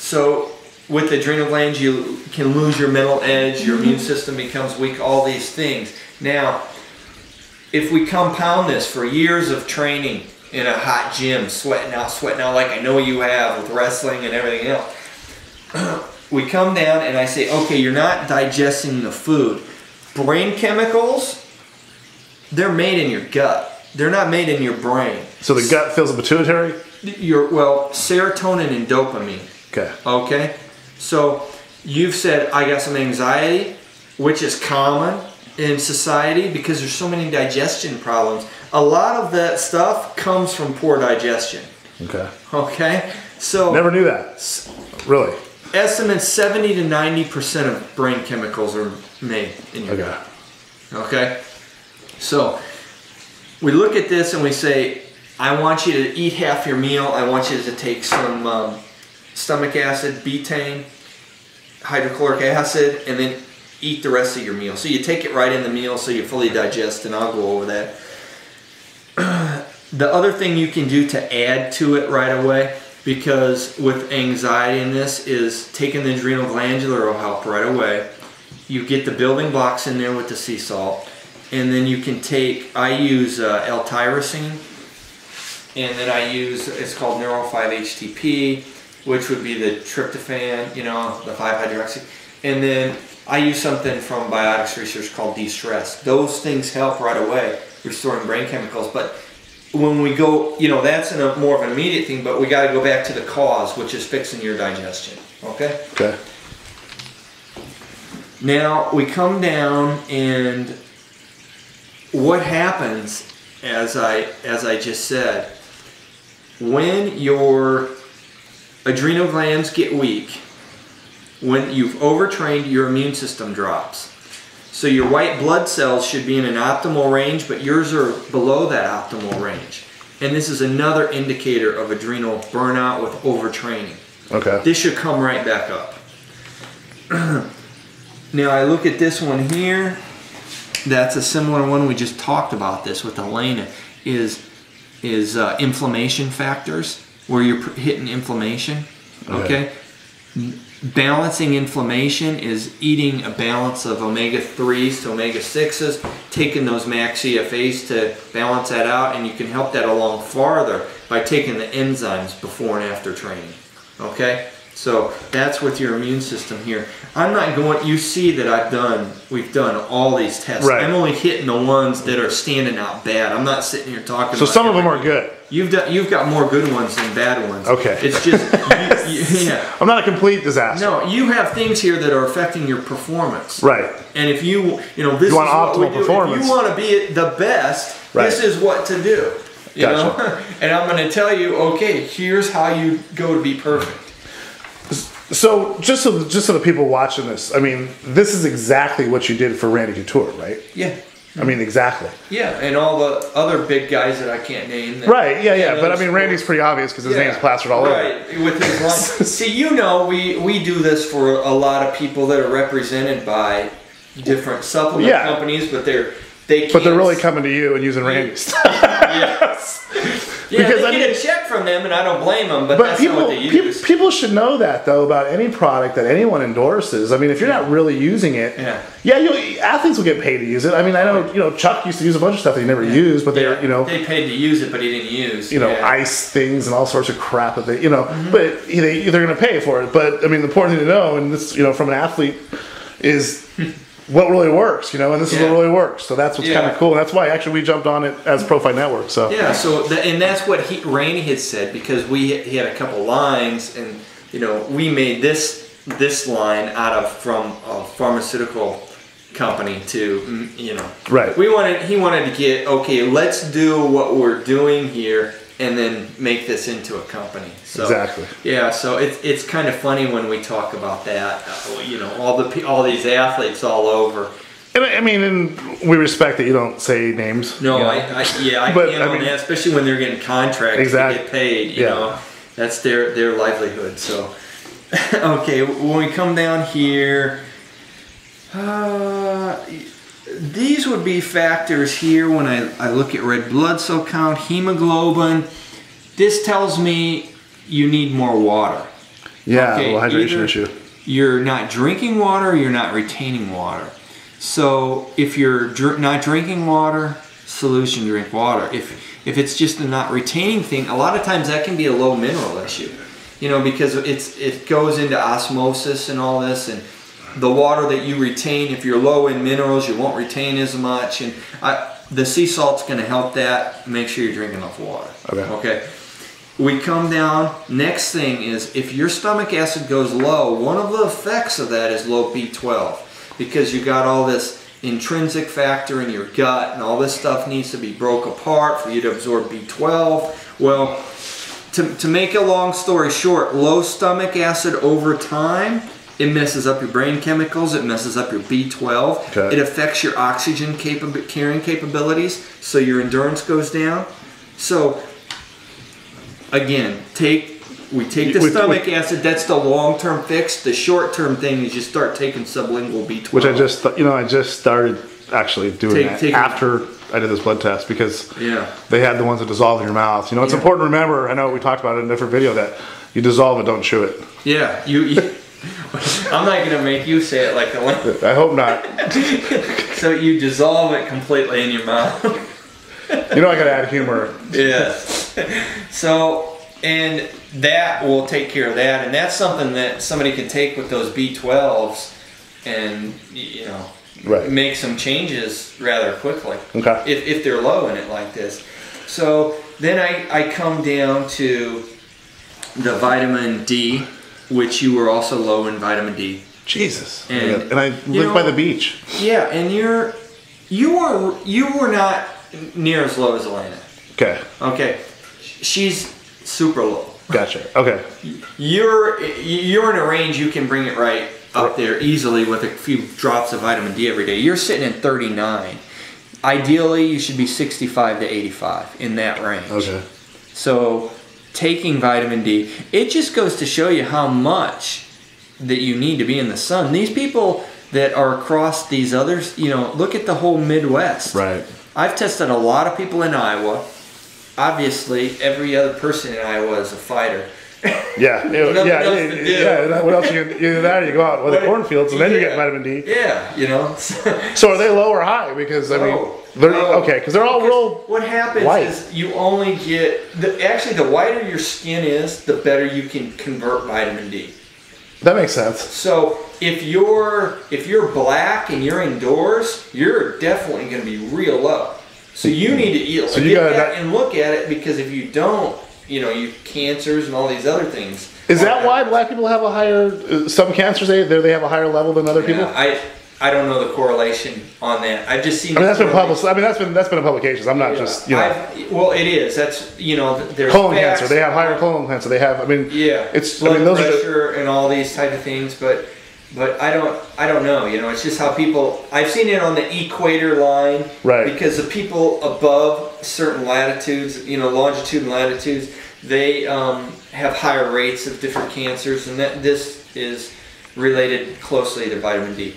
So with adrenal glands, you can lose your mental edge, your immune system becomes weak, all these things. Now, if we compound this for years of training in a hot gym, sweating out like I know you have with wrestling and everything else, we come down and I say, okay, you're not digesting the food. Brain chemicals, they're made in your gut. They're not made in your brain. So the gut fills the pituitary? Well, serotonin and dopamine. Okay. Okay? So you've said, I got some anxiety, which is common in society because there's so many digestion problems. A lot of that stuff comes from poor digestion. Okay. Okay? So never knew that. Really? Estimates 70 to 90% of brain chemicals are made in your gut. Okay? So we look at this and we say, I want you to eat half your meal. I want you to take some stomach acid, betaine, hydrochloric acid, and then eat the rest of your meal. So you take it right in the meal so you fully digest, and I'll go over that. The other thing you can do to add to it right away, because with anxiety in this, is taking the adrenal glandular will help right away. You get the building blocks in there with the sea salt, and then you can take, I use L-tyrosine, and then I use, it's called Neuro 5-HTP, which would be the tryptophan, you know, the 5-hydroxy, and then I use something from biotics research called de-stress. Those things help right away, restoring brain chemicals. But when we go, you know, that's more of an immediate thing, but we got to go back to the cause, which is fixing your digestion. Okay? Okay. Now we come down, and what happens, as I just said, when your adrenal glands get weak, when you've overtrained, your immune system drops. So your white blood cells should be in an optimal range, but yours are below that optimal range. And this is another indicator of adrenal burnout with overtraining. Okay. This should come right back up. Now I look at this one here. That's a similar one. We just talked about this with Elena. Is inflammation factors, where you're hitting inflammation. Okay. Balancing inflammation is eating a balance of omega-3s to omega-6s, taking those max CFAs to balance that out, and you can help that along farther by taking the enzymes before and after training. Okay? So that's with your immune system here. I'm not going, you see that we've done all these tests. Right. I'm only hitting the ones that are standing out bad. I'm not sitting here talking about. So some of them are good. You've got more good ones than bad ones. Okay. It's just, yeah. I'm not a complete disaster. No, you have things here that are affecting your performance. Right. And if you this you want is optimal what we do. performance. If you want to be the best, right. This is what to do. You gotcha. know? And I'm going to tell you, okay, here's how you go to be perfect. So just so the people watching this, I mean, this is exactly what you did for Randy Couture, right? Yeah. I mean, exactly. Yeah, and all the other big guys that I can't name. Right, yeah. But I mean, Randy's pretty obvious because his name's plastered all over. Right, with his line. See, you know, we do this for a lot of people that are represented by different supplement companies, but they're really coming to you and using Randy's stuff. Yes. Yeah, because they get a check from them, and I don't blame them, but that's not what they use. People should know that, though, about any product that anyone endorses. I mean, if you're not really using it, athletes will get paid to use it. I mean, I know, Chuck used to use a bunch of stuff that he never used, but they paid to use it, but he didn't use. Ice things and all sorts of crap that they, but they're going to pay for it. But I mean, the important thing to know, and this, from an athlete, is what really works, and this is what really works. So that's what's kind of cool. And that's why actually we jumped on it as ProFight Network. So and that's what Randy had said, because he had a couple lines, and we made this line from a pharmaceutical company to right. He wanted to get, okay, let's do what we're doing here and then make this into a company. So, exactly. Yeah, so it's kind of funny when we talk about that. All these athletes all over. And I mean, and we respect that you don't say names. No, I can't on that, especially when they're getting contracts to get paid. You know, that's their livelihood. So, okay, when we come down here, these would be factors here when I look at red blood cell count, hemoglobin. This tells me you need more water. Yeah, okay, a little hydration issue. You're not drinking water, you're not retaining water. So if you're not drinking water, solution, drink water. If it's just a not retaining thing, a lot of times that can be a low mineral issue. You know, because it goes into osmosis and all this, and the water that you retain, if you're low in minerals, you won't retain as much. And the sea salt's going to help that. Make sure you're drinking enough water. Okay. We come down. Next thing is, if your stomach acid goes low, one of the effects of that is low B12, because you got all this intrinsic factor in your gut, and all this stuff needs to be broke apart for you to absorb B12. Well, to make a long story short, low stomach acid over time, it messes up your brain chemicals, it messes up your B12, it affects your oxygen carrying capabilities, so your endurance goes down. So again, we take the stomach acid, that's the long-term fix. The short-term thing is you start taking sublingual B12. Which I just started actually doing that after I did this blood test, because they had the ones that dissolve in your mouth. You know, it's important to remember, I know we talked about it in a different video, that you dissolve it, don't chew it. Yeah, I'm not going to make you say it like the I hope not. So you dissolve it completely in your mouth. You know I got to add humor. Yes. So, and that will take care of that, and that's something that somebody can take with those B12s and, you know, make some changes rather quickly. Okay. If they're low in it like this. So then I come down to the vitamin D, which you were also low in vitamin D. Jesus. And I live by the beach. Yeah, and you were not near as low as Elena. Okay. Okay. She's super low. Gotcha. Okay. You're in a range you can bring it right up there easily with a few drops of vitamin D every day. You're sitting at 39. Ideally, you should be 65 to 85 in that range. Okay. So taking vitamin D, it just goes to show you how much that you need to be in the sun. These people that are across these others, you know, look at the whole Midwest. Right. I've tested a lot of people in Iowa. Obviously, every other person in Iowa is a fighter. Yeah, yeah. What else you do that? You go out with the cornfields, and then you get vitamin D. Yeah, you know. So are they low or high? Because I mean, they're okay. Because they're all real. What happens is you only get actually the whiter your skin is, the better you can convert vitamin D. That makes sense. So if you're black and you're indoors, you're definitely going to be real low. So you need to eat. So you got and look at it, because if you don't, you know, you cancers and all these other things. Is that why black people have a higher? Some cancers they have a higher level than other people. I don't know the correlation on that. I've just seen. I mean, that's been published. I mean, that's been in publications. I'm not just, you know. Well, it is. That's, you know, there's colon cancer. They have higher colon cancer. They have. I mean, it's blood pressure and all these type of things, but I don't know. You know, it's just how people. I've seen it on the equator line, right? Because the people above certain latitudes, you know, longitude and latitudes, they have higher rates of different cancers, and that this is related closely to vitamin D.